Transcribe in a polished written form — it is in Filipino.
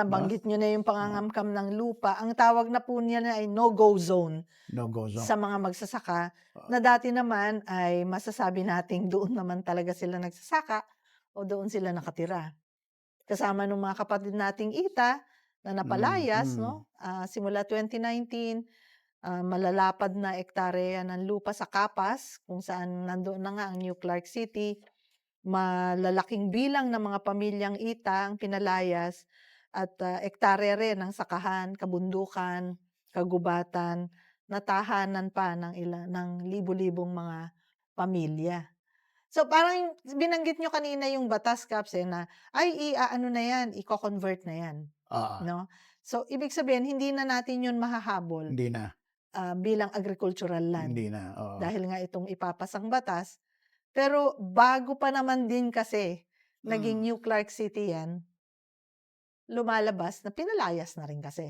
'no? nabanggit niyo na yung Oo, pangangamkam ng lupa. Ang tawag na po niyan ay no-go zone no-go zone. sa mga magsasaka Oo, na dati naman ay masasabi nating doon naman talaga sila nagsasaka o doon sila nakatira. Kasama nung mga kapatid nating Ita na napalayas mm. 'no, simula 2019, malalapad na ektarya ng lupa sa Capas kung saan nandoon na nga ang New Clark City. Malalaking bilang ng mga pamilyang Ita ang pinalayas at, ektarya rin ng sakahan, kabundukan, kagubatan, na tahanan pa ng libo-libong mga pamilya. So, parang binanggit niyo kanina yung batas Caps, na, ay i-aano na 'yan, iko-convert na 'yan, Oo, 'no? So, ibig sabihin hindi na natin yun mahahabol, hindi na, bilang agricultural land hindi na, oo. dahil nga itong ipapasang batas. Pero bago pa naman din kasi naging Mm, New Clark City 'yan, lumalabas na pinalayas na rin kasi.